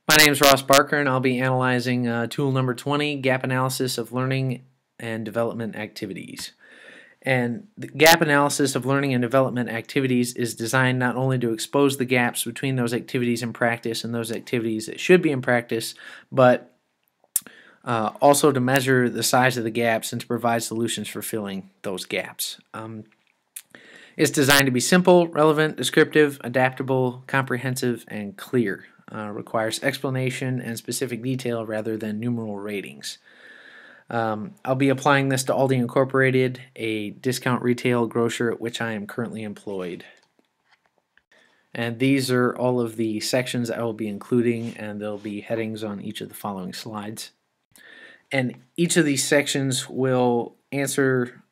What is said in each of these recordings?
My name is Ross Barker, and I'll be analyzing tool number 20, gap analysis of learning and development activities. And the gap analysis of learning and development activities is designed not only to expose the gaps between those activities in practice and those activities that should be in practice, but also to measure the size of the gaps and to provide solutions for filling those gaps. It's designed to be simple, relevant, descriptive, adaptable, comprehensive, and clear. Requires explanation and specific detail rather than numeral ratings. I'll be applying this to Aldi Incorporated, a discount retail grocer at which I am currently employed. And these are all of the sections I will be including, and there'll be headings on each of the following slides. And each of these sections will answer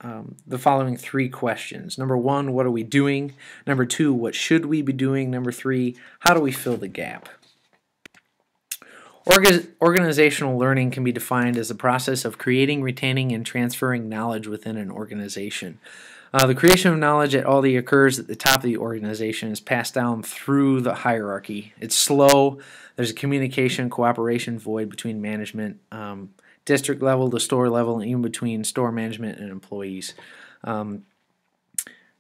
the following three questions. Number one, what are we doing? Number two, what should we be doing? Number three, how do we fill the gap? Organizational learning can be defined as the process of creating, retaining, and transferring knowledge within an organization. The creation of knowledge at Aldi occurs at the top of the organization and is passed down through the hierarchy. It's slow. There's a communication, cooperation void between management, district level to store level, and even between store management and employees.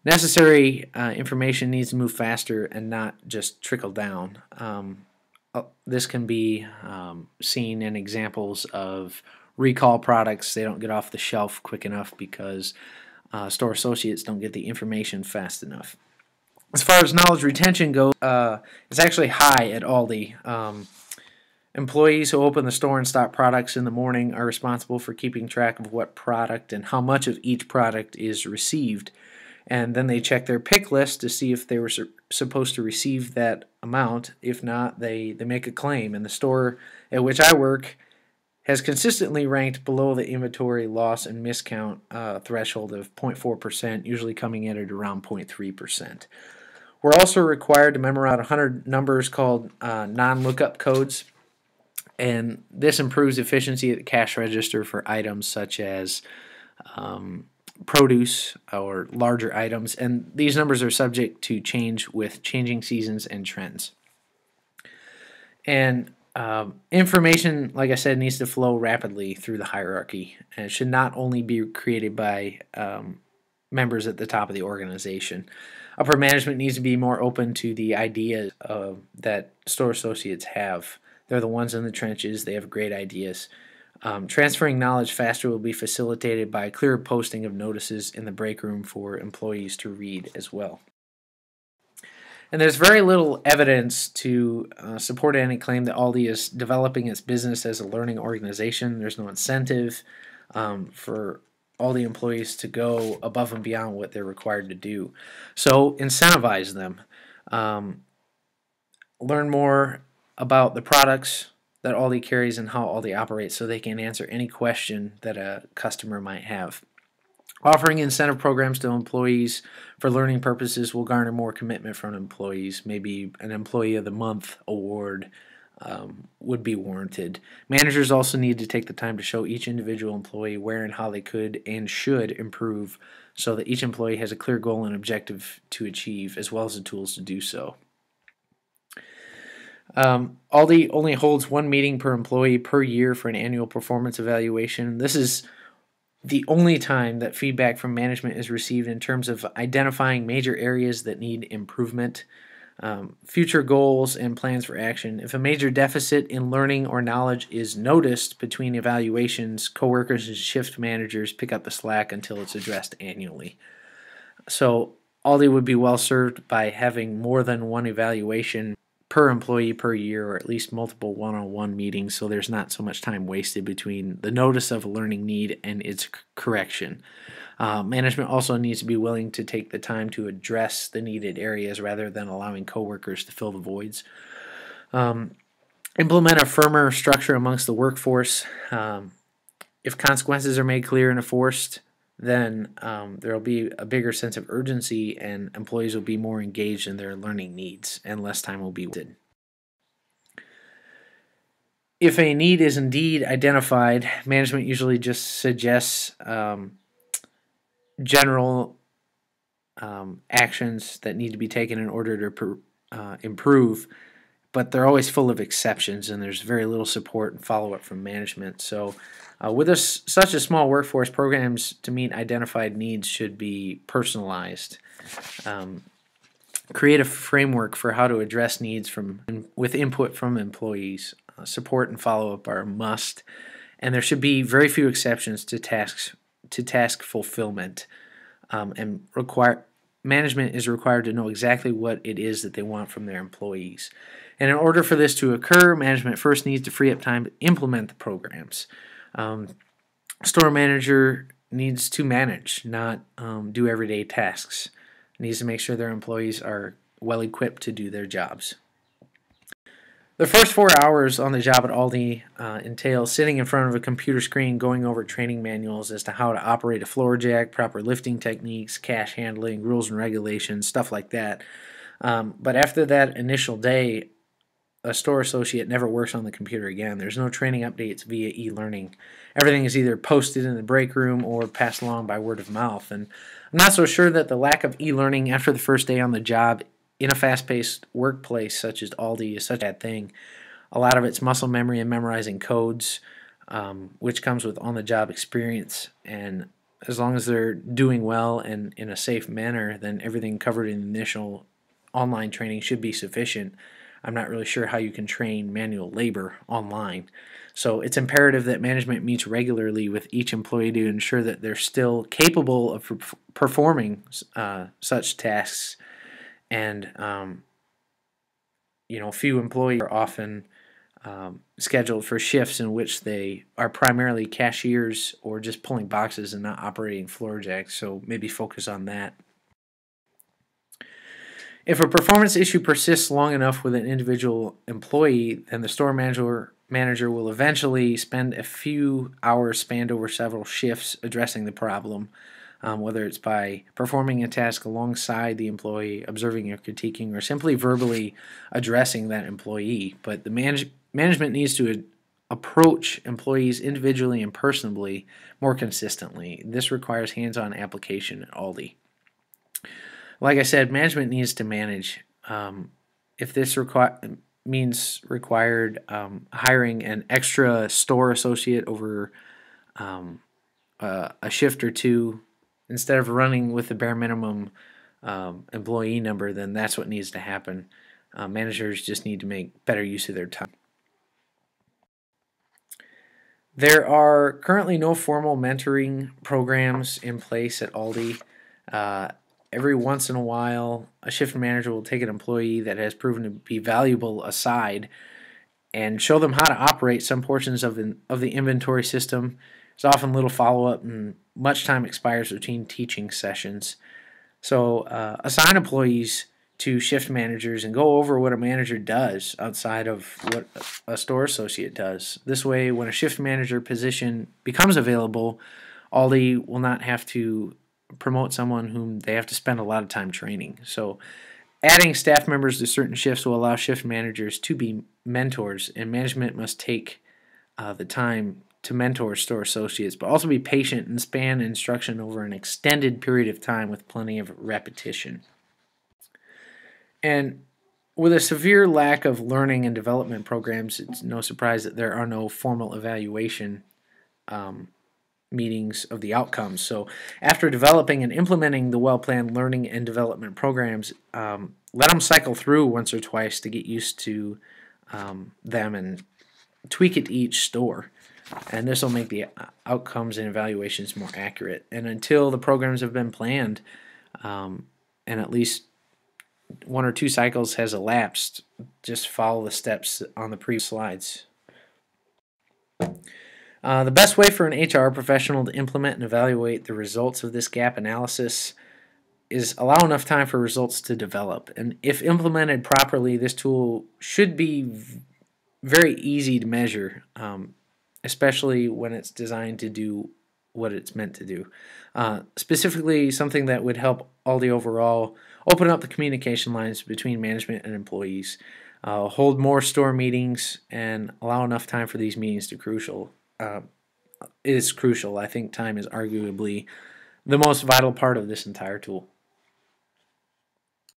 Necessary information needs to move faster and not just trickle down. This can be seen in examples of recall products. They don't get off the shelf quick enough because store associates don't get the information fast enough. As far as knowledge retention goes, it's actually high at Aldi. Employees who open the store and stock products in the morning are responsible for keeping track of what product and how much of each product is received. And then they check their pick list to see if they were supposed to receive that amount. If not, they make a claim. And the store at which I work has consistently ranked below the inventory loss and miscount threshold of 0.4%, usually coming in at around 0.3%. We're also required to memorize 100 numbers called non-lookup codes. And this improves efficiency at the cash register for items such as produce or larger items, and these numbers are subject to change with changing seasons and trends. And information, like I said, needs to flow rapidly through the hierarchy, and it should not only be created by members at the top of the organization. Upper management needs to be more open to the ideas that store associates have. They're the ones in the trenches. They have great ideas. Transferring knowledge faster will be facilitated by clear posting of notices in the break room for employees to read as well. And there's very little evidence to support any claim that Aldi is developing its business as a learning organization. There's no incentive for Aldi employees to go above and beyond what they're required to do. So incentivize them. Learn more about the products that Aldi carries and how Aldi operates so they can answer any question that a customer might have. Offering incentive programs to employees for learning purposes will garner more commitment from employees. Maybe an Employee of the Month award would be warranted. Managers also need to take the time to show each individual employee where and how they could and should improve so that each employee has a clear goal and objective to achieve, as well as the tools to do so. Aldi only holds one meeting per employee per year for an annual performance evaluation. This is the only time that feedback from management is received in terms of identifying major areas that need improvement, future goals, and plans for action. If a major deficit in learning or knowledge is noticed between evaluations, coworkers and shift managers pick up the slack until it's addressed annually. So Aldi would be well served by having more than one evaluation per employee per year, or at least multiple one-on-one meetings, so there's not so much time wasted between the notice of a learning need and its correction. Management also needs to be willing to take the time to address the needed areas rather than allowing coworkers to fill the voids. Implement a firmer structure amongst the workforce. If consequences are made clear and enforced, then there will be a bigger sense of urgency and employees will be more engaged in their learning needs and less time will be wasted. If a need is indeed identified, management usually just suggests general actions that need to be taken in order to improve but they're always full of exceptions, and there's very little support and follow-up from management. So with such a small workforce, programs to meet identified needs should be personalized. Create a framework for how to address needs with input from employees. Support and follow-up are a must, and there should be very few exceptions to task fulfillment. And management is required to know exactly what it is that they want from their employees. And in order for this to occur, management first needs to free up time to implement the programs. Store manager needs to manage, not do everyday tasks. Needs to make sure their employees are well equipped to do their jobs. The first 4 hours on the job at Aldi entail sitting in front of a computer screen going over training manuals as to how to operate a floor jack, proper lifting techniques, cash handling, rules and regulations, stuff like that. But after that initial day, a store associate never works on the computer again. There's no training updates via e-learning. Everything is either posted in the break room or passed along by word of mouth. And I'm not so sure that the lack of e-learning after the first day on the job in a fast-paced workplace such as Aldi is such a bad thing. A lot of it's muscle memory and memorizing codes, which comes with on-the-job experience. And as long as they're doing well and in a safe manner, then everything covered in initial online training should be sufficient. I'm not really sure how you can train manual labor online. So it's imperative that management meets regularly with each employee to ensure that they're still capable of performing such tasks. And, few employees are often scheduled for shifts in which they are primarily cashiers or just pulling boxes and not operating floor jacks. So maybe focus on that. If a performance issue persists long enough with an individual employee, then the store manager will eventually spend a few hours spanned over several shifts addressing the problem, whether it's by performing a task alongside the employee, observing or critiquing, or simply verbally addressing that employee. But the management needs to approach employees individually and personally more consistently. This requires hands-on application at Aldi. Like I said, management needs to manage. If this means required hiring an extra store associate over a shift or two, instead of running with the bare minimum employee number, then that's what needs to happen. Managers just need to make better use of their time. There are currently no formal mentoring programs in place at Aldi. Every once in a while, a shift manager will take an employee that has proven to be valuable aside and show them how to operate some portions of the inventory system. There's often little follow-up and much time expires between teaching sessions. So assign employees to shift managers and go over what a manager does outside of what a store associate does. This way, when a shift manager position becomes available, Aldi will not have to promote someone whom they have to spend a lot of time training. So adding staff members to certain shifts will allow shift managers to be mentors, and management must take the time to mentor store associates, but also be patient and span instruction over an extended period of time with plenty of repetition. And with a severe lack of learning and development programs, it's no surprise that there are no formal evaluation meetings of the outcomes. So after developing and implementing the well-planned learning and development programs, let them cycle through once or twice to get used to them and tweak it to each store. And this will make the outcomes and evaluations more accurate. And until the programs have been planned and at least 1 or 2 cycles has elapsed, just follow the steps on the previous slides. The best way for an HR professional to implement and evaluate the results of this gap analysis is allow enough time for results to develop. And if implemented properly, this tool should be very easy to measure, especially when it's designed to do what it's meant to do. Specifically, something that would help Aldi overall open up the communication lines between management and employees, hold more store meetings, and allow enough time for these meetings to is crucial. I think time is arguably the most vital part of this entire tool.